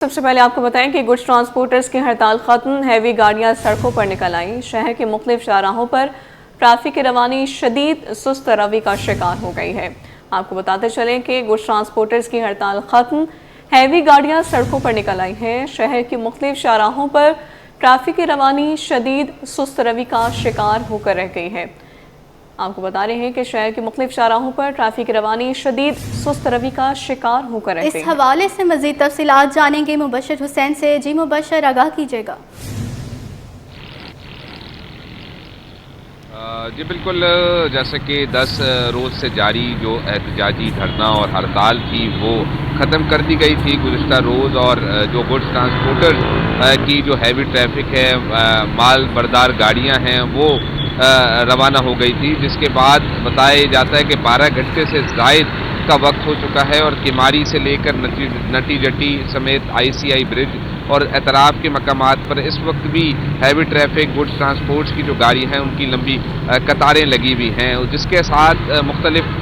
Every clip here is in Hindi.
सबसे पहले आपको बताएं कि गुड्स ट्रांसपोर्टर्स की हड़ताल खत्म, हैवी गाड़ियां सड़कों पर निकल आईं। शहर के मुख्तलिफ शाहराहों पर ट्रैफिक की रवानी शदीद सुस्त रवि का शिकार हो गई है। आपको बताते चलें कि गुड्स ट्रांसपोर्टर्स की हड़ताल खत्म, हैवी गाड़ियां सड़कों पर निकल आई हैं। शहर के मुख्तलिफ शाहराहों पर ट्रैफिक की रवानी शदीद सुस्त रवि का शिकार होकर रह गई है। आपको बता रहे हैं कि शहर के मुख्तलिफ शाहराहों पर ट्रैफिक की रवानी शदीद सुस्त रवि का शिकार होकर रह गई है। इस हवाले से मजीद तफसीलात जानेंगे मुबशर हुसैन से। जी मुबशर, आगाह कीजिएगा। जी बिल्कुल, जैसे कि 10 रोज़ से जारी जो एहतजाजी धरना और हड़ताल थी वो ख़त्म कर दी गई थी गुज़िश्ता रोज़। और जो गुड्स ट्रांसपोर्टर की जो हैवी ट्रैफिक है, माल बरदार गाड़ियां हैं, वो रवाना हो गई थी, जिसके बाद बताया जाता है कि 12 घंटे से ज़ायद का वक्त हो चुका है और किमारी से लेकर नटी जटी समेत ICI ब्रिज और एतराब के मकामात पर इस वक्त भी हैवी ट्रैफिक गुड्स ट्रांसपोर्ट्स की जो गाड़ी हैं उनकी लंबी कतारें लगी हुई हैं, जिसके साथ मुख्तलिफ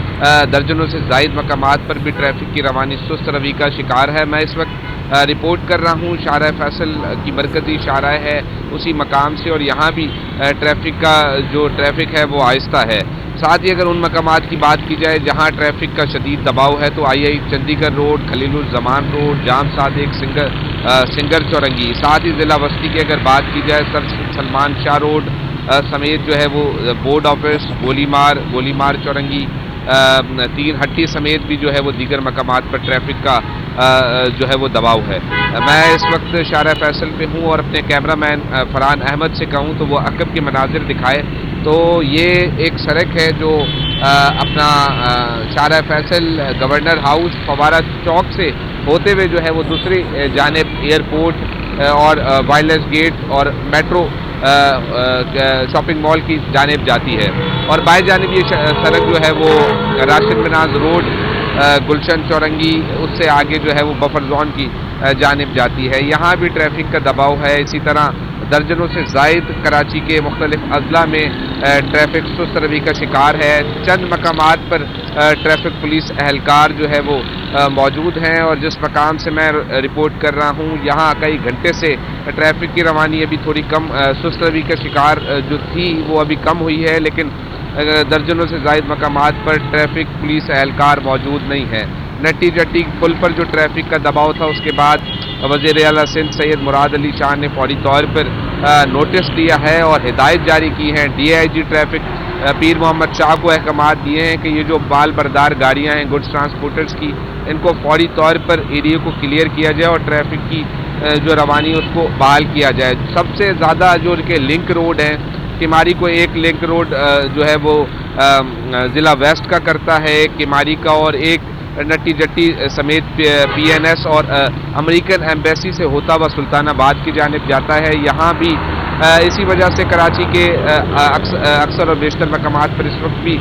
दर्जनों से ज़ायद मकामात पर भी ट्रैफिक की रवानी सुस्त रवि का शिकार है। मैं इस वक्त रिपोर्ट कर रहा हूँ शाहराह फैसल की मरकज़ी शाहराह है उसी मकाम से, और यहाँ भी ट्रैफिक का जो ट्रैफिक है वो आहिस्ता है। साथ ही अगर उन मकामात की बात की जाए जहाँ ट्रैफिक का शदीद दबाव है तो II चंडीगढ़ रोड, खलीलुज़्ज़मान रोड, जाम सादिक, सिंगर चौरंगी, साथ ही ज़िला वस्ती की अगर बात की जाए सर सलमान शाह रोड समेत जो है वो बोर्ड ऑफिस, गोलीमार चौरंगी, तीन हट्टी समेत भी जो है वो दीगर मकामात पर ट्रैफिक का जो है वो दबाव है। मैं इस वक्त शाहराह फैसल पे हूँ और अपने कैमरामैन फरहान अहमद से कहूँ तो वो अकब के मनाजिर दिखाए। तो ये एक सड़क है जो अपना शाहराह फैसल, गवर्नर हाउस, फवारा चौक से होते हुए जो है वो दूसरी जानिब एयरपोर्ट और वायरलेस गेट और मेट्रो शॉपिंग मॉल की जानिब जाती है। और बाएं जानिब ये सड़क जो है वो राशिद मिनाज रोड, गुलशन चौरंगी, उससे आगे जो है वो बफर जोन की जानिब जाती है। यहाँ भी ट्रैफिक का दबाव है। इसी तरह दर्जनों से ज़ायद कराची के मुख्तलिफ अजला में ट्रैफिक सुस्त रवि का शिकार है। चंद मकामात पर ट्रैफिक पुलिस एहलकार जो है वो मौजूद हैं, और जिस मकाम से मैं रिपोर्ट कर रहा हूँ यहाँ कई घंटे से ट्रैफिक की रवानी अभी थोड़ी कम, सुस्त रवि का शिकार जो थी वो अभी कम हुई है, लेकिन दर्जनों से ज़ायद मकामात पर ट्रैफिक पुलिस एहलकार मौजूद नहीं है। नटी जट्टी पुल पर जो ट्रैफिक का दबाव था उसके बाद वज़ीर आला सिंध सैयद मुराद अली शाह ने फौरी तौर पर नोटिस दिया है और हिदायत जारी की है। DIG ट्रैफिक पीर मोहम्मद शाह को अहकामात दिए हैं कि ये जो बाल बरदार गाड़ियाँ हैं गुड्स ट्रांसपोर्टर्स की, इनको फौरी तौर पर एरिया को क्लियर किया जाए और ट्रैफिक की जो रवानी उसको बहाल किया जाए। सबसे ज़्यादा जो उनके लिंक रोड हैं, किमारी को एक लिंक रोड जो है वो ज़िला वेस्ट का करता है किमारी का, और एक नटी जट्टी समेत PNS और अमेरिकन एम्बेसी से होता हुआ सुल्तानाबाद की जानिब जाता है। यहाँ भी इसी वजह से कराची के अक्सर और बेशतर मकामात पर इस वक्त भी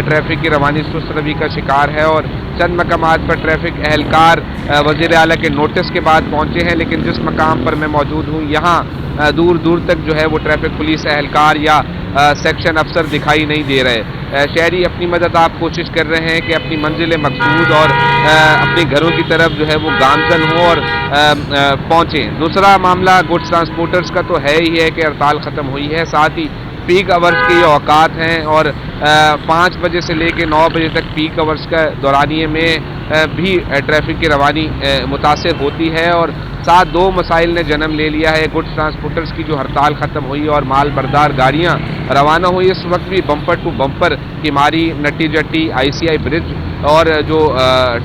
ट्रैफिक की रवानी सुस्त रवि का शिकार है, और चंद मकामात पर ट्रैफिक एहलकार वज़ीर आला के नोटिस के बाद पहुँचे हैं, लेकिन जिस मकाम पर मैं मौजूद हूँ यहाँ दूर दूर तक जो है वो ट्रैफिक पुलिस एहलकार या सेक्शन अफसर दिखाई नहीं दे रहे। शहरी अपनी मदद आप कोशिश कर रहे हैं कि अपनी मंजिल मकसूद और अपने घरों की तरफ जो है वो गामजन हो और पहुँचें। दूसरा मामला गुड्स ट्रांसपोर्टर्स का तो है ही है कि हड़ताल ख़त्म हुई है, साथ ही पीक आवर्स के ये औकात हैं और 5 बजे से लेकर 9 बजे तक पीक आवर्स का दौरानिए में भी ट्रैफिक की रवानी मुतासिर होती है। और साथ दो मसाइल ने जन्म ले लिया है। गुड्स ट्रांसपोर्टर्स की जो हड़ताल ख़त्म हुई और माल बरदार गाड़ियाँ रवाना हुई, इस वक्त भी बम्पर टू बम्पर किमारी, नटी जट्टी, ICI ब्रिज और जो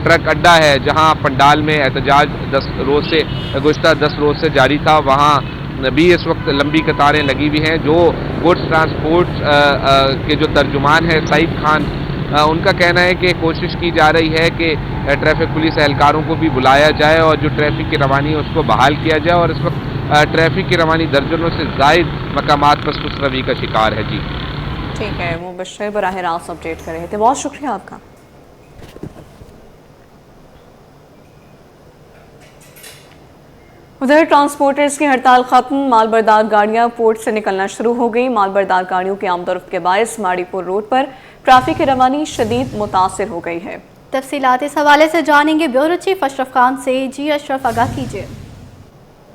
ट्रक अड्डा है जहाँ पंडाल में एहतजाज 10 रोज़ से गुज़िश्ता 10 रोज़ से जारी था, वहाँ भी इस वक्त लंबी कतारें लगी हुई हैं। जो गुड्स ट्रांसपोर्ट के जो तर्जुमान है सईद खान, उनका कहना है कि कोशिश की जा रही है कि ट्रैफिक पुलिस एहलकारों को भी बुलाया जाए और जो ट्रैफिक की रवानी है उसको बहाल किया जाए, और इस वक्त ट्रैफिक की रवानी दर्जनों से ज़ायद मकामात पर सुस्त रवि का शिकार है। जी ठीक है, मुबशर बराह रास्त अपडेट कर रहे थे, बहुत शुक्रिया आपका। उधर ट्रांसपोर्टर्स की हड़ताल खत्म, मालबरदार गाड़ियां पोर्ट से निकलना शुरू हो गई। मालबरदार गाड़ियों की आमदोरफ्त के बायस माड़ीपुर रोड पर ट्रैफिक की रवानी शदीद मुतासिर हो गई है। तफसीलात इस हवाले से जानेंगे ब्यूरो चीफ अशरफ खान से। जी अशरफ, आगाह कीजिए।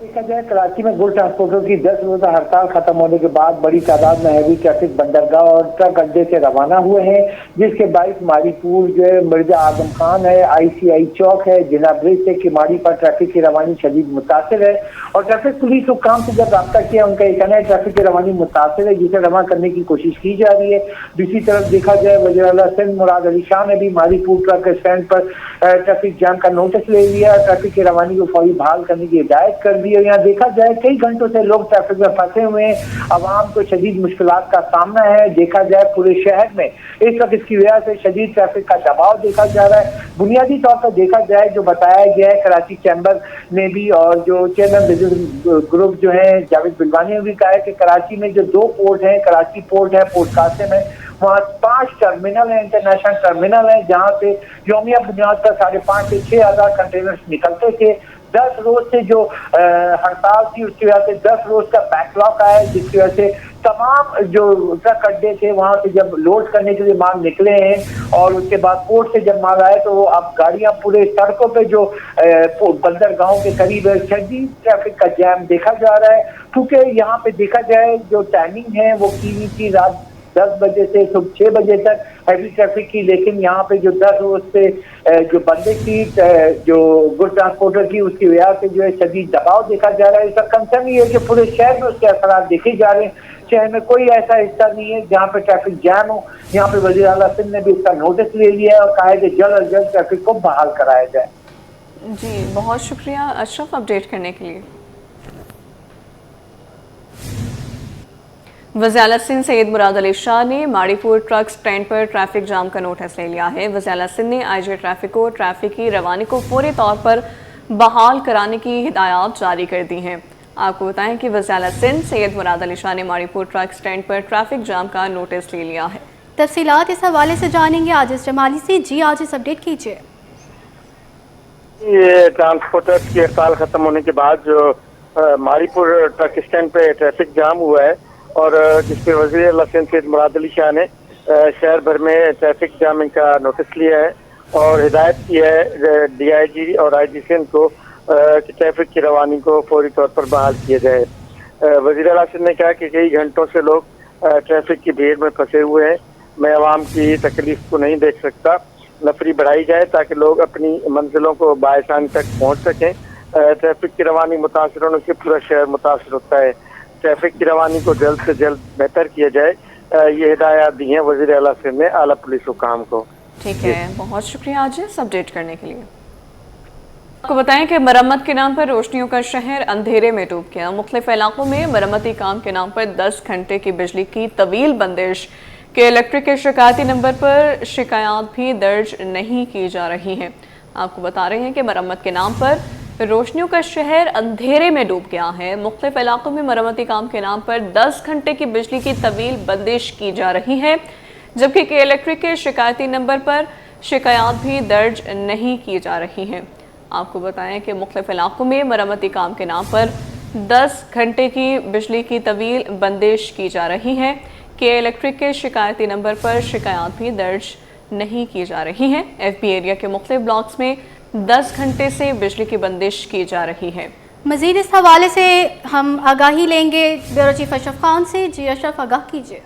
देखा जाए कराची में गुड ट्रांसपोर्टर की 10 रोजा हड़ताल खत्म होने के बाद बड़ी तादाद में हैवी ट्रैफिक बंदरगाह और ट्रक अड्डे से रवाना हुए हैं, जिसके बाइस मारीपुर जो है, मिर्जा आजम खान है, ICI चौक है, जिना ब्रिज से किमाड़ी पर ट्रैफिक की रवानी शदीद मुतासिर है। और ट्रैफिक पुलिस हुकाम से जब रब्ता किया, उनका एक कहना है ट्रैफिक की रवानी मुतासिर है, जिसे रवाना करने की कोशिश की जा रही है। दूसरी तरफ देखा जाए वज़ीर आला सिंध मुराद अली शाह ने भी मारीपुर ट्रक स्टैंड पर ट्रैफिक जाम का नोटिस ले लिया, ट्रैफिक की रवानी को फौरी बहाल करने की हिदायत कर दी। और यहाँ देखा जाए कई घंटों से लोग ट्रैफिक में फंसे हुए हैं, अवाम को शदीद मुश्किलात का सामना है। देखा जाए पूरे शहर में इस वक्त इसकी वजह से शदीद ट्रैफिक का दबाव देखा जा रहा है। बुनियादी तौर पर देखा जाए जो बताया गया है कराची चैम्बर ने भी और जो चेयरमैन बिजनेस ग्रुप जो है जावेद बिलवानी ने भी कहा है कि कराची में जो 2 पोर्ट हैं, कराची पोर्ट है, पोर्ट कासिम है, वहाँ 5 टर्मिनल है, इंटरनेशनल टर्मिनल है, जहाँ से यौमिया बुनियाद पर 5,500 से 6,000 कंटेनर्स निकलते थे। 10 रोज से जो हड़ताल थी उसकी वजह से 10 रोज का बैकलॉग आया, जिसकी वजह से तमाम जो ट्रक अड्डे थे वहां से जब लोड करने के लिए माल निकले हैं और उसके बाद पोर्ट से जब माल आए तो अब गाड़ियां पूरे सड़कों पे जो बंदरगाहों के करीब है, शदीद ट्रैफिक का जैम देखा जा रहा है। क्योंकि यहाँ पे देखा जाए जो टाइमिंग है वो की हुई थी रात 10 बजे से सुबह 6 बजे तक हैवी ट्रैफिक की, लेकिन यहाँ पे जो 10 रोज से जो बंदिश थी जो गुड ट्रांसपोर्टर की, उसकी वजह से जो है शदीद दबाव देखा जा रहा है। इसका कंसर्न ये है कि पूरे शहर में उसके असरात देखे जा रहे हैं। शहर में कोई ऐसा हिस्सा नहीं है जहाँ पे ट्रैफिक जैम हो। यहाँ पे वज़ीर आला सिंध ने भी इसका नोटिस ले लिया है और कहा है कि जल्द अज जल्द ट्रैफिक को बहाल कराया जाए। जी बहुत शुक्रिया अशरफ अपडेट करने के लिए। वज़ीर आला सिंध सैयद मुराद अली शाह ने माड़ीपुर ट्रक स्टैंड पर ट्रैफिक जाम का नोटिस ले लिया है। वज़ीर आला सिंध ने IG ट्रैफिक को ट्रैफिक की रवानी को फौरी तौर पर बहाल कराने की हिदायत जारी कर दी हैं। आपको बताएं कि वज़ीर आला सिंध सैयद मुराद अली शाह ने माड़ीपुर ट्रक स्टैंड पर ट्रैफिक जाम का नोटिस ले लिया है। तफसीलात इस हवाले से जानेंगे आजिज़ जमाली से। जी आजिज़ अपडेट कीजिए। ये ट्रांसपोर्टर्स की हड़ताल खत्म होने के बाद जो मारीपुर ट्रक स्टैंड पे ट्रैफिक जाम हुआ है और जिसपे वज़ीर आला सिंध सैयद मुराद अली शाह ने शहर भर में ट्रैफिक जामिंग का नोटिस लिया है और हिदायत की है DIG और IG सिंध को कि ट्रैफिक की रवानी को फौरी तौर पर बहाल किया जाए। वज़ीर आला सिंध ने कहा कि कई घंटों से लोग ट्रैफिक की भीड़ में फंसे हुए हैं, मैं आवाम की तकलीफ को नहीं देख सकता, नफरी बढ़ाई जाए ताकि लोग अपनी मंजिलों को बाआसानी तक पहुँच सकें। ट्रैफिक की रवानी मुतासर होने से पूरा शहर मुतासर होता है, ट्रैफिक की रवानी को जल्द से जल्द बेहतर किया जाए, ये हिदायत दी है वज़ीर आला सिंध ने आला पुलिस हुकाम को। ठीक है, बहुत शुक्रिया आज अपडेट करने के लिए। आपको बताएं कि मरम्मत के नाम पर रोशनियों का शहर अंधेरे में डूब गया। मुख्तलिफ इलाकों में मरम्मती काम के नाम पर 10 घंटे की बिजली की तवील बंदिश के इलेक्ट्रिक के शिकायती नंबर पर शिकायत भी दर्ज नहीं की जा रही हैं। आपको बता रहे हैं कि मरम्मत के नाम पर रोशनियों का शहर अंधेरे में डूब गया है। मुख्तलिफ इलाकों में मरम्मती काम के नाम पर 10 घंटे की बिजली की तवील बंदिश की जा रही है, जबकि के इलेक्ट्रिक के शिकायती नंबर पर शिकायत भी दर्ज नहीं की जा रही हैं। आपको बताएं कि मुख्तलिफ इलाकों में मरम्मती काम के नाम पर 10 घंटे की बिजली की तवील बंदिश की जा रही है, के इलेक्ट्रिक के शिकायती नंबर पर शिकायत भी दर्ज नहीं की जा रही हैं। FB एरिया के मुख्तलिफ ब्लॉक्स में 10 घंटे से बिजली की बंदिश की जा रही है। मज़ीद इस हवाले से हम आगाही लेंगे ब्यूरो चीफ अशरफ खान से। जी अशरफ आगाह कीजिए।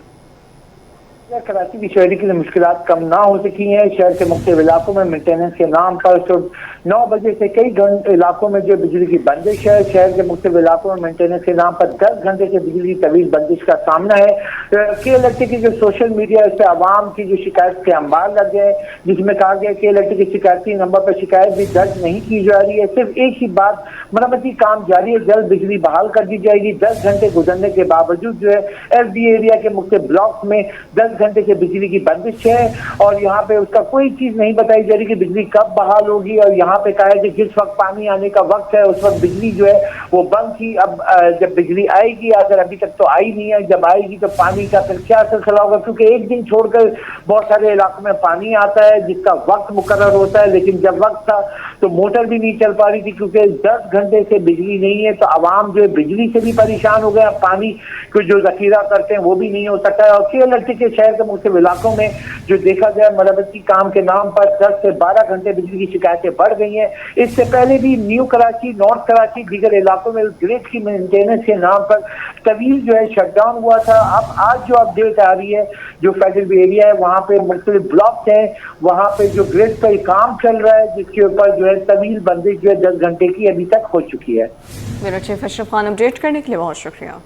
कराची की शहरी की मुश्किलात कम ना हो सकी हैं। शहर के मुख्तलिफ इलाकों में मेंटेनेंस के नाम पर सुबह 9 बजे से कई इलाकों में जो बिजली की बंदिश है। शहर के मुख्तलिफ इलाकों में मेंटेनेंस के नाम पर 10 घंटे से बिजली की तवील बंदिश का सामना है। के इलेक्ट्रिक की जो सोशल मीडिया है, इस पर आवाम की जो शिकायत के अंबार लग गए, जिसमें कहा गया कि इलेक्ट्रिक के शिकायती नंबर पर शिकायत भी दर्ज नहीं की जा रही है। सिर्फ एक ही बात, मरम्मती काम जारी है, जल्द बिजली बहाल कर दी जाएगी। 10 घंटे गुजरने के बावजूद जो है FB एरिया के मुख्तलिफ ब्लॉक में 10 घंटे से बिजली की बंदिश है और यहाँ पे उसका कोई चीज नहीं बताई जा रही कि बिजली कब बहाल होगी। और यहाँ पे कहा है कि जिस वक्त पानी आने का वक्त है उस वक्त बिजली जो है वो बंद थी। अब जब बिजली आएगी, अगर अभी तक तो आई नहीं है, जब आएगी तो पानी का फिर क्या सिलसिला होगा, क्योंकि एक दिन छोड़कर बहुत सारे इलाकों में पानी आता है जिसका वक्त मुकर्रर होता है, लेकिन जब वक्त था तो मोटर भी नहीं चल पा रही थी क्योंकि 10 घंटे से बिजली नहीं है। तो आवाम जो है बिजली से भी परेशान हो गया, पानी को जो जखीरा करते हैं वो भी नहीं हो सकता है। और के इलेक्ट्रिक के शहर के मुख्तलिफ इलाकों में जो देखा जाए मरम्मती काम के नाम पर 10 से 12 घंटे बिजली की शिकायतें बढ़ गई गई हैं। इससे पहले भी न्यू कराची, नॉर्थ कराची, दीगर इलाकों में ग्रिड की मेंटेनेंस के नाम पर तवील जो है शटडाउन हुआ था। अब आज जो अपडेट आ रही है, जो फेडरल एरिया है वहाँ पे मुख्तलिफ ब्लॉक्स हैं, वहाँ पे जो ग्रिड पर काम चल रहा है जिसके ऊपर जो है तवील बंदिश जो है 10 घंटे की अभी तक हो चुकी है। Bureau chief Ashraf Khan, update करने के लिए बहुत शुक्रिया।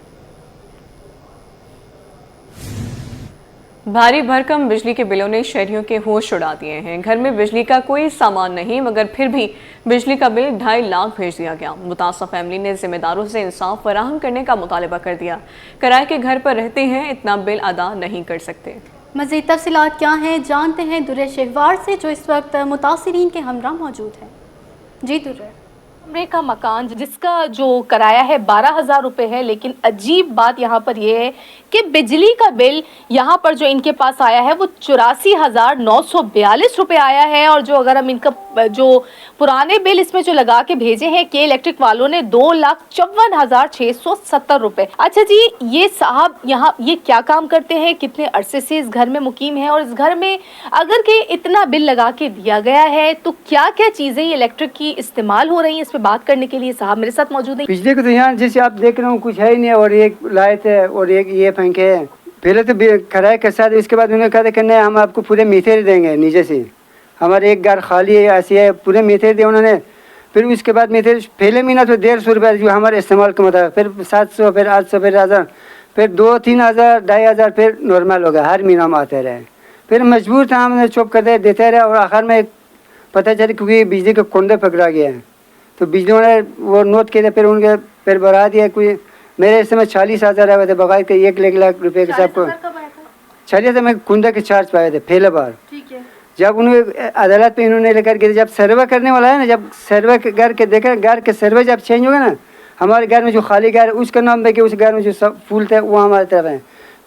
भारी भरकम बिजली के बिलों ने शहरियों के होश उड़ा दिए हैं। घर में बिजली का कोई सामान नहीं मगर फिर भी बिजली का बिल 2.5 लाख भेज दिया गया। मुतासर फैमिली ने जिम्मेदारों से इंसाफ फराहम करने का मुतालबा कर दिया। किराए के घर पर रहते हैं, इतना बिल अदा नहीं कर सकते। मज़ीद तफसीलात क्या हैं जानते हैं दुर्रे शेखवार से, जो इस वक्त मुतासिरीन के हमरा मौजूद हैं। जी दुर्रे। कमरे का मकान जिसका जो किराया है 12,000 रुपये है, लेकिन अजीब बात यहाँ पर यह है कि बिजली का बिल यहाँ पर जो इनके पास आया है वो 84,942 रुपये आया है। और जो अगर हम इनका जो पुराने बिल इसमें जो लगा के भेजे हैं के इलेक्ट्रिक वालों ने 2,54,670 रुपये। अच्छा जी, ये साहब यहाँ ये क्या काम करते हैं, कितने अरसे से इस घर में मुकीम है, और इस घर में अगर के इतना बिल लगा के दिया गया है तो क्या क्या चीज़ें इलेक्ट्रिक की इस्तेमाल हो रही हैं, इस पर बात करने के लिए साहब मेरे साथ मौजूद है। बिजली को तो यहाँ जैसे आप देख रहे हो कुछ है ही नहीं, और एक लाइट है और एक ये पंखे है। पहले तो किराए के साथ, इसके बाद उन्होंने कहा था कि नहीं हम आपको पूरे मीटर देंगे नीचे से, हमारे एक घर खाली है ऐसी है, पूरे मीटर दिए उन्होंने। फिर उसके बाद मीटर पहले महीना तो 150 रुपये जो हमारे इस्तेमाल का मतलब, फिर 700, फिर 800, फिर 1000, फिर 2-3 हज़ार, 2,500 फिर नॉर्मल हो गया, हर महीना में आते रहे। फिर मजबूर था, हमने चुप करते देते रहे, और आखिर में पता चला क्योंकि बिजली के कुंडे पकड़ा गया है तो बिजली वाले वो नोट किए थे, फिर उनके फिर बढ़ा दिया। कोई मेरे इस समय 40,000 आए थे बगैर के 1 लाख रुपए के सब को 40,000 में कुंडे के चार्ज पाए थे पहले बार। जब उन्हें अदालत पे इन्होंने लेकर के जब सर्वे करने वाला है ना, जब सर्वे घर के देखा, घर के सर्वे जब चेंज हो गया ना, हमारे घर में जो खाली घर है उसका नाम पे कि उस घर में जो सब फूल थे वो हमारे तरफ है।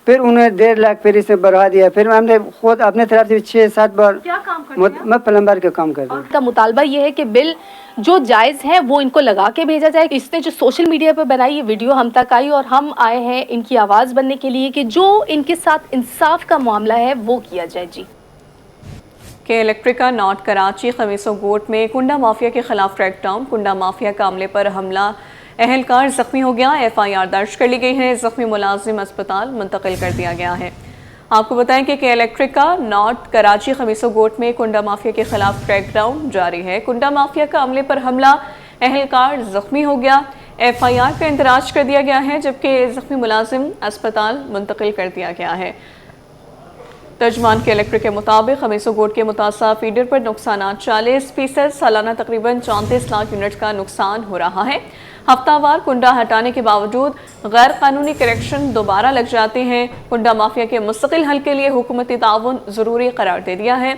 फिर उन्हें 1.5 लाख फिर इसने बढ़ा दिया। फिर हमने खुद अपने तरफ से 6-7 बार। क्या काम करते हैं? मैं प्लम्बर का काम करता हूँ। का मुतालबा ये है कि बिल जो जायज़ है वो इनको लगा के भेजा जाए। इसने जो सोशल मीडिया पर बनाई ये वीडियो हम तक आई और हम आए हैं इनकी आवाज़ बनने के लिए कि जो इनके साथ इंसाफ का मामला है वो किया जाए। जी के इलेक्ट्रिका नॉर्थ कराची खमीसों गोट में कुंडा माफिया के खिलाफ क्रैकडाउन। कुंडा माफिया का अमले पर हमला, अहलकार जख्मी हो गया। FIR दर्ज कर ली गई है। जख्मी मुलाजिम अस्पताल मुंतकिल कर दिया गया है। आपको बताएं कि इलेक्ट्रिका नॉर्थ कराची खमीसों गोट में कुंडा माफिया के खिलाफ क्रैकडाउन जारी है। कुंडा माफिया का अमले पर हमला, अहलकार जख्मी हो गया। FIR का इंदराज कर दिया गया है, जबकि जख्मी मुलाजिम अस्पताल मुंतकिल कर दिया गया है। तर्जमान के इलेक्ट्रिक के मुताबिक खमीसों गोट के मुतासा फीडर पर नुकसान 40%, सालाना तकरीबन 34 लाख यूनिट का नुकसान हो रहा है। हफ्तावार कुंडा हटाने के बावजूद गैर कानूनी कनेक्शन दोबारा लग जाते हैं। कुंडा माफिया के मुस्तकिल हल के लिए हुकूमती ताउन ज़रूरी करार दे दिया है।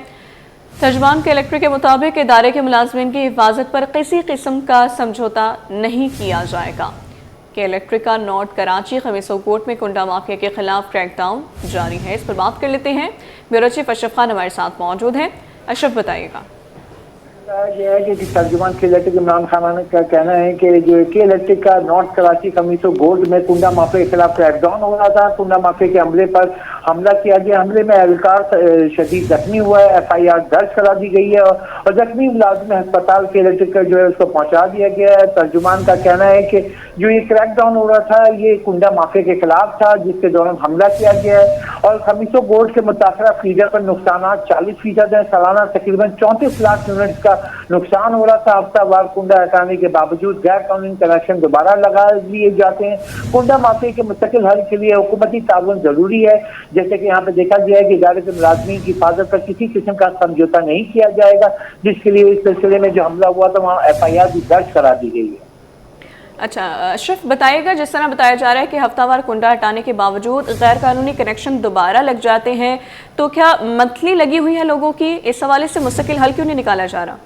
तर्जमान के इलेक्ट्रिक के मुताबिक इदारे के मुलाजमीन की हिफाजत पर किसी किस्म का समझौता नहीं किया जाएगा। के इलेक्ट्रिका नॉर्थ कराची खमीसों कोर्ट में कुंडा माफिया के खिलाफ क्रैकडाउन जारी है। इस पर बात कर लेते हैं। ब्यूरो चीफ अशरफ खान हमारे साथ मौजूद हैं। अशरफ, बताइएगा। यह है कि तर्जुमान के इलेक्ट्रिक इमरान खान का कहना है कि जो के इलेक्ट्रिक का नॉर्थ कराची खमीसों गोल्ड में कुंडा माफिया के खिलाफ क्रैकडाउन हो रहा था। कुंडा माफिया के हमले पर हमला किया गया। हमले में एहलकार शदीद जख्मी हुआ है। FIR दर्ज करा दी गई है और जख्मी मुलाजिम अस्पताल के इलेक्ट्रिक का जो है उसको पहुंचा दिया गया है। तर्जुमान का कहना है कि जो ये क्रैकडाउन हो रहा था ये कुंडा माफिया के खिलाफ था, जिसके दौरान हमला किया गया है। और खमीसों गोल्ड के मुतासरा फीडर पर नुकसान 40% है। सालाना तकरीबन 34 लाख यूनिट का नुकसान हो रहा था। हफ्तावार कुंडा हटाने के बावजूद गैर कानूनी कनेक्शन दोबारा लगा लिए जाते हैं। कुंडा माफिया के मुस्तकिल हल के लिए हुकूमती ताउन जरूरी है। जैसे कि यहाँ पे देखा गया है कि इदारे के मुलाजमीन की हिफाजत पर किसी किस्म का समझौता नहीं किया जाएगा, जिसके लिए इस सिलसिले में जो हमला हुआ था वहाँ FIR भी दर्ज करा दी गई है। अच्छा अशरफ, बताइएगा, जिस तरह बताया जा रहा है कि हफ्तावार कुंडा हटाने के बावजूद गैर कानूनी कनेक्शन दोबारा लग जाते हैं, तो क्या मंथली लगी हुई है लोगों की? इस हवाले से मुस्तकिल हल क्यों नहीं निकाला जा रहा?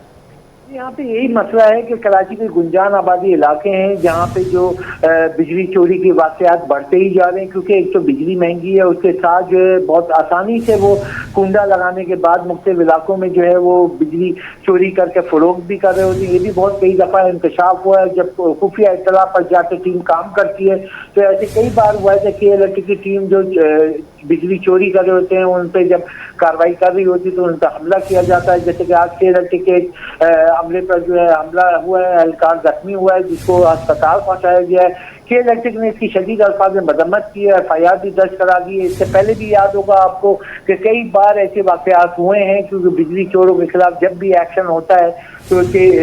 यहाँ पे यही मसला है कि कराची के गुंजान आबादी इलाके हैं जहाँ पे जो बिजली चोरी के वाक़यात बढ़ते ही जा रहे हैं, क्योंकि एक तो बिजली महंगी है, उसके साथ जो है बहुत आसानी से वो कुंडा लगाने के बाद मुख्तलिफ इलाकों में जो है वो बिजली चोरी करके फरोख्त भी कर रहे होते हैं। ये भी बहुत कई दफ़ा इंकशाफ हुआ है। जब खुफिया इत्तला पर जाकर टीम काम करती है तो ऐसे कई बार हुआ है कि इलेक्ट्रिक की टीम जो बिजली चोरी कर रहे होते हैं उन पर जब कार्रवाई कर रही होती है तो उन पर हमला किया जाता है। जैसे कि आज के इलेक्ट्रिक के अमले पर जो है हमला हुआ है, एहलकार जख्मी हुआ है जिसको अस्पताल पहुंचाया गया है। के इलेक्ट्रिक ने इसकी शदीद अल्फाज में मजम्मत की है, FIR भी दर्ज करा दी है। इससे पहले भी याद होगा आपको कि कई बार ऐसे वाकयात हुए हैं क्योंकि बिजली चोरों के खिलाफ जब भी एक्शन होता है तो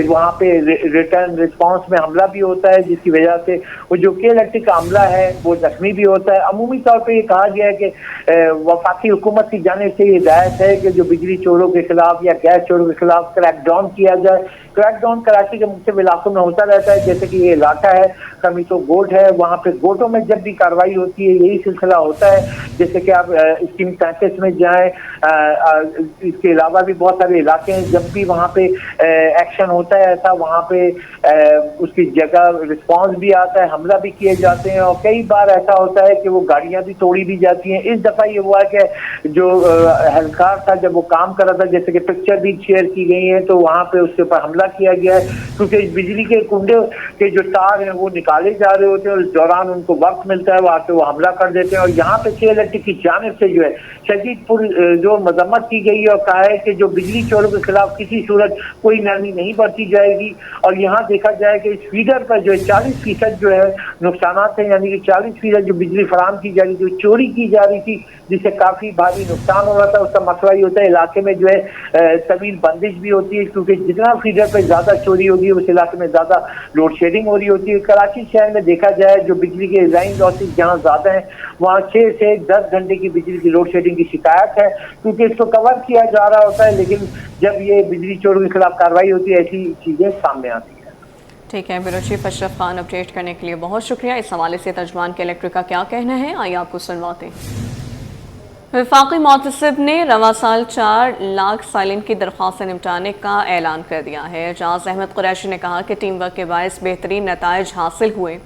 वहाँ पे रिटर्न रिस्पांस में हमला भी होता है, जिसकी वजह से वो जो के इलेक्ट्रिक का हमला है वो जख्मी भी होता है। अमूमी तौर पे ये कहा गया है कि वफाकी हुकूमत की जानिब से ये हिदायत है कि जो बिजली चोरों के खिलाफ या गैस चोरों के खिलाफ क्रैकडाउन किया जाए। क्रैकडाउन कराची के मुख्तलिफ इलाकों में होता रहता है, जैसे कि ये इलाका है कमीतो गोट है, वहाँ पे गोटों में जब भी कार्रवाई होती है यही सिलसिला होता है। जैसे कि आप स्कीम 35 में जाएं, इसके अलावा भी बहुत सारे इलाके हैं, जब भी वहाँ पे एक्शन होता है ऐसा वहाँ पे उसकी जगह रिस्पांस भी आता है, हमला भी किए जाते हैं और कई बार ऐसा होता है कि वो गाड़ियाँ भी तोड़ी भी जाती हैं। इस दफ़ा ये हुआ कि जो एहलकार था जब वो काम कर रहा था, जैसे कि पिक्चर भी शेयर की गई है, तो वहाँ पे उसके ऊपर हमला किया गया है क्योंकि बिजली के कुंडे के जो तार हैं वो निकाले जा रहे होते हैं और इस दौरान उनको वक्त मिलता है वहाँ पे वो हमला कर देते हैं। और यहाँ पे के इलेक्ट्रिक की जानिब से जो है शदीद जो मजम्मत की गई है और कहा है कि जो बिजली चोरों के खिलाफ किसी सूरत कोई नरमी नहीं बरती जाएगी। और यहाँ देखा जाए कि इस फीडर पर जो है 40% जो है नुकसान थे, यानी कि 40% जो बिजली फराम की जा रही थी चोरी की जा रही थी, जिससे काफी भारी नुकसान हो रहा था। उसका मसला ये होता है इलाके में जो है तवील बंदिश भी होती है क्योंकि जितना फीडर पर ज्यादा चोरी होगी उस इलाके में ज्यादा लोड शेडिंग हो रही होती है। कराची शहर में देखा जाए जो बिजली के लाइन लॉसेज जहाँ ज्यादा है वहाँ 6 से 10 घंटे की बिजली की लोड शेडिंग की शिकायत है क्योंकि इसको कवर किया जा रहा होता है, लेकिन जब ये बिजली चोरों के खिलाफ कार्रवाई होती है ऐसी चीजें सामने आती है। ठीक है, bureau chief Ashraf Khan update करने के लिए बहुत शुक्रिया। इस हवाले से तर्जुमान के इलेक्ट्रिक का क्या कहना है आइए आपको सुनवाते हैं। वफाकी मोहतसिब ने रवा साल 4 लाख साइलिन की दरख्वास्त से निपटाने का ऐलान कर दिया है। एजाज अहमद कुरैशी ने कहा कि टीम वर्क के बायस बेहतरीन नताइज हासिल हुए।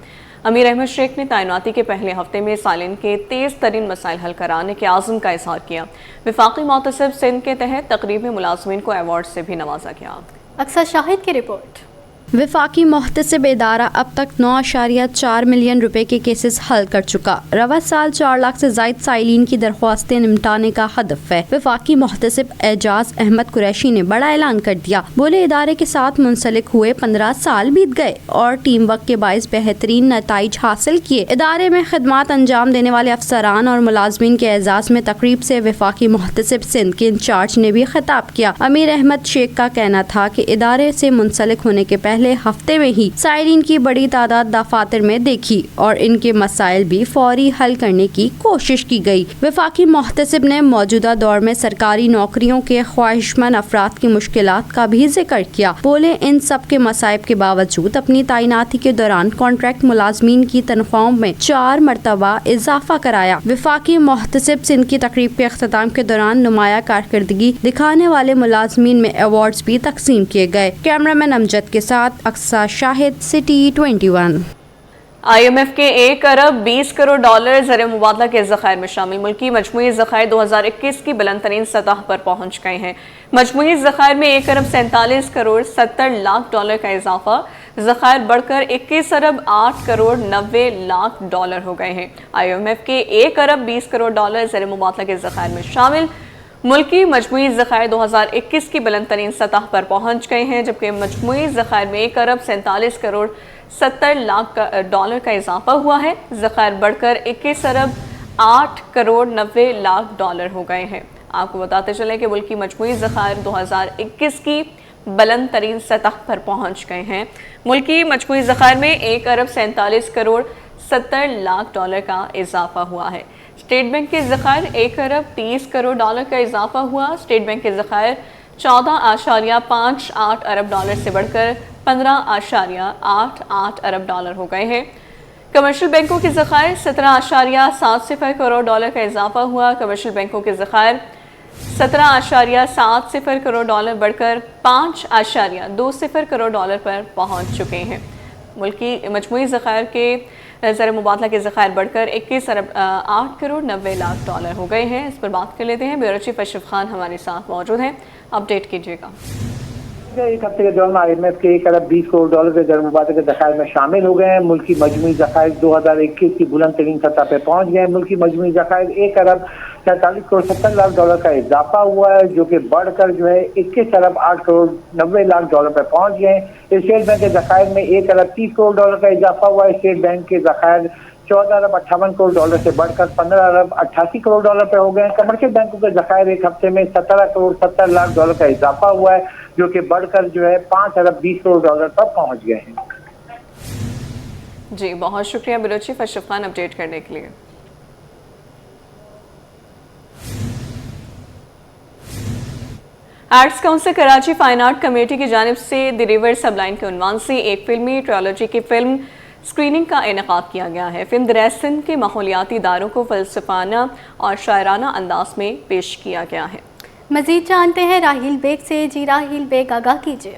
अमीर अहमद शेख ने तैनाती के पहले हफ्ते में साइलिन के तेज़ तरीन मसाइल हल कराने के आज़म का इज़हार किया। वफाकी मोहतसिब सिंध के तहत तकरीब में मुलाजमीन को अवार्ड से भी नवाजा गया। अक्सर शाहिद की रिपोर्ट। वफाकी मोहतसिब इदारा अब तक 9.4 मिलियन रुपए के केसेस हल कर चुका। रवा साल 4 लाख से जायद साइलिन की दरख्वास्तें निपटाने का हदफ है। वफाकी मोहतसिब एजाज अहमद कुरैशी ने बड़ा ऐलान कर दिया। बोले इदारे के साथ मुंसलिक हुए 15 साल बीत गए और टीम वर्क के बायस बेहतरीन नताइज हासिल किए। इदारे में खिदमात अंजाम देने वाले अफसरान और मुलाजमीन के एजाज में तकरीब से वफाकी मोहतसिब सिंध के इंचार्ज ने भी खिताब किया। अमीर अहमद शेख का कहना था कि इदारे से मुंसलिक होने के पहले हफ्ते में ही साइलिन की बड़ी तादाद दफातर में देखी और इनके मसाइल भी फौरी हल करने की कोशिश की गई। वफाकी मोहतसिब ने मौजूदा दौर में सरकारी नौकरियों के ख्वाहिशमंद अफराद की मुश्किलात का भी जिक्र किया। बोले इन सब के मसाइब के बावजूद अपनी तैनाती के दौरान कॉन्ट्रैक्ट मुलाजमीन की तनख्वाहों में 4 मरतबा इजाफा कराया। वफाकी मोहतसिब सिंध की तकरीब के अख्ताम के दौरान नुमाया कारकर्दगी दिखाने वाले मुलाजमीन में अवार्ड्स भी तकसीम किए गए। कैमरामैन अमजद के साथ अक्सा शाहिद, सिटी 21। IMF के 1 अरब 20 करोड़ डॉलर ज़र मुबादला के ज़खायर में शामिल मुल्की मजमूई ज़खायर 2021 की बुलंद तरीन सतह पर पहुँच गए हैं। मजमूई ज़खायर में 1 अरब 47 करोड़ 70 लाख डॉलर का इजाफा, ज़खायर बढ़कर 21 अरब 8 करोड़ 90 लाख डॉलर हो गए हैं। IMF के 1 अरब 20 करोड़ डॉलर ज़र मुबादला के ज़खायर में शामिल मुल्की मजमूई ज़खायर 2021 की बुलंद तरीन सतह पर पहुँच गए हैं, जबकि मजमूई ज़खायर में 1 अरब 47 करोड़ 70 लाख डॉलर का इजाफा हुआ है। ज़खायर बढ़कर 21 अरब 8 करोड़ 90 लाख डॉलर हो गए हैं। आपको बताते चले कि मुल्की मजमूई ज़खायर 2021 की बुलंद तरीन सतह पर पहुँच गए हैं। मुल्की मजमूई ज़खायर में 1 अरब 47 करोड़ 70 लाख डॉलर का इजाफा हुआ है। स्टेट बैंक के ज़खायर 1 अरब 30 करोड़ डॉलर का इजाफा हुआ। स्टेट बैंक के ज़खायर 14.58 अरब डॉलर से बढ़कर 15.88 अरब डॉलर हो गए हैं। कमर्शियल बैंकों के ज़खायर 17.70 करोड़ डॉलर का इजाफा हुआ। कमर्शियल बैंकों के ज़खायर 17.70 करोड़ डॉलर बढ़कर 5.20 करोड़ डॉलर पर पहुँच चुके हैं। मुल्की मजमूई ज़खायर के ज़र मुबादला के ज़खायर बढ़कर 21 अरब 8 करोड़ 90 लाख डॉलर हो गए हैं। इस पर बात कर लेते हैं। ब्यूरो चीफ अशरफ खान हमारे साथ मौजूद हैं, अपडेट कीजिएगा। गुज़श्ता एक हफ्ते के दौरान IMF के 1 अरब 20 करोड़ डॉलर के गैर मुबादले ज़खायर में शामिल हो गए हैं। मुल्की मजमूई ज़खायर 2021 की बुलंद तरीन सतह पे पहुंच गए हैं। मुल्की मजमूई ज़खायर 1 अरब 47 करोड़ 70 लाख डॉलर का इजाफा हुआ है, जो कि बढ़कर जो है 21 अरब 8 करोड़ 90 लाख डॉलर पे पहुंच गए हैं। स्टेट बैंक के ज़खायर में 1 अरब 30 करोड़ डॉलर का इजाफा हुआ है। स्टेट बैंक के ज़खायर 14 अरब 58 करोड़ डॉलर से बढ़कर 15 अरब 88 करोड़ डॉलर पे हो गए हैं। कमर्शियल बैंकों के ज़खायर एक हफ्ते में 17 करोड़ 70 लाख डॉलर का इजाफा हुआ है, जो कि बढ़कर जो है 5 अरब 20 करोड़ डॉलर पर पहुंच गए हैं। जी बहुत शुक्रिया बलोची फशरफ खान अपडेट करने के लिए। Arts council Karachi fine art committee की जानिब से द रिवर सबलाइन के उन्वान से एक फिल्मी ट्रायोलॉजी की फिल्म स्क्रीनिंग का इनेकाद किया गया है। फिल्म दरिया सिंध के माहौलियाती इदारों को फलसफाना और शायराना अंदाज में पेश किया गया है। मजीद जानते हैं राहील बेग से। जी राहील बेग, आगाह कीजिए।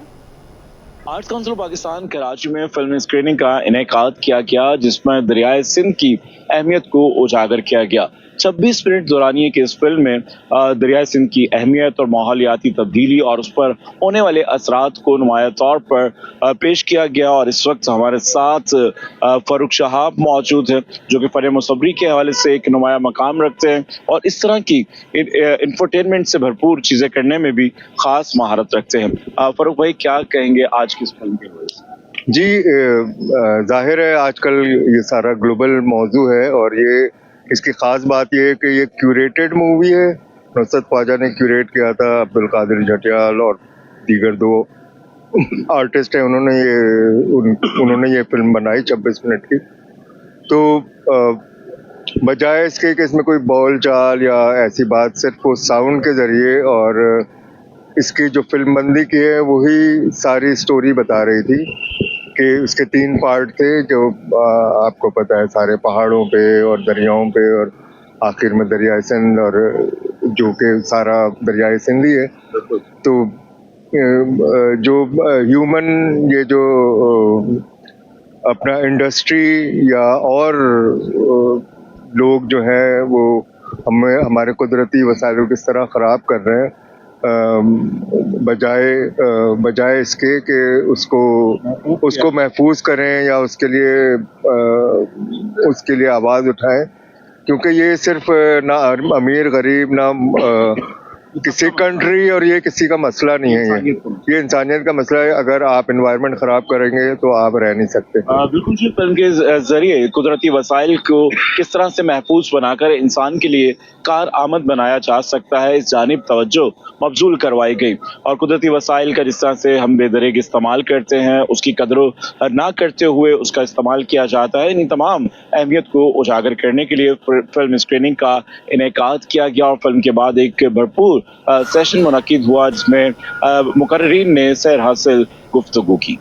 आर्ट्स काउंसिल पाकिस्तान कराची में फिल्म स्क्रीनिंग का इनेकाद किया गया, जिसमें दरियाए सिंध की अहमियत को उजागर किया गया। 26 मिनट दौरानिए की इस फिल्म में दरियाए सिंध की अहमियत और माहौलियाती तब्दीली और उस पर होने वाले असरात को नुमाया तौर पर पेश किया गया। और इस वक्त हमारे साथ फ़ारूक शहाब मौजूद हैं, जो कि फ़न मुसव्वरी के हवाले से एक नुमाया मकाम रखते हैं और इस तरह की इंफरटेनमेंट से भरपूर चीज़ें करने में भी ख़ास महारत रखते हैं। फ़ारूक भाई, क्या कहेंगे आज की इस फिल्म के हवाले से? जी, जाहिर है आजकल ये सारा ग्लोबल मौजू है और ये इसकी ख़ास बात ये है कि ये क्यूरेटेड मूवी है। नुसरत ख्वाजा ने क्यूरेट किया था, अब्दुल कादिर जटियाल और दीगर 2 आर्टिस्ट हैं, उन्होंने ये फिल्म बनाई 26 मिनट की। तो बजाय इसके कि इसमें कोई बोल चाल या ऐसी बात, सिर्फ वो साउंड के ज़रिए और इसकी जो फिल्म बंदी की है वही सारी स्टोरी बता रही थी कि उसके 3 पार्ट थे, जो आपको पता है सारे पहाड़ों पे और दरियाओं पे और आखिर में दरियाए सिंध, और जो कि सारा दरियाए सिंध ही है। तो जो ह्यूमन ये जो अपना इंडस्ट्री या और लोग जो हैं वो हमारे कुदरती वसाइलों किस तरह ख़राब कर रहे हैं, बजाय इसके कि उसको महफूज करें या उसके लिए आवाज़ उठाएं, क्योंकि ये सिर्फ ना अमीर गरीब ना किसी कंट्री और ये किसी का मसला नहीं है, ये इंसानियत का मसला है। अगर आप एनवायरनमेंट ख़राब करेंगे तो आप रह नहीं सकते। बिल्कुल जी, फिल्म के जरिए कुदरती वसाइल को किस तरह से महफूज बनाकर इंसान के लिए कार आमद बनाया जा सकता है, इस जानिब तवज्जो मबजूल करवाई गई। और कुदरती वसाइल का जिस तरह से हम बेदरेग इस्तेमाल करते हैं, उसकी कदर ना करते हुए उसका इस्तेमाल किया जाता है, इन तमाम अहमियत को उजागर करने के लिए फिल्म स्क्रीनिंग का इनेकाद किया गया। और फिल्म के बाद एक भरपूर सेशन मुनक्किद हुआ, जिसमें मुकर्रिरीन ने सैर हासिल गुफ्तगू की।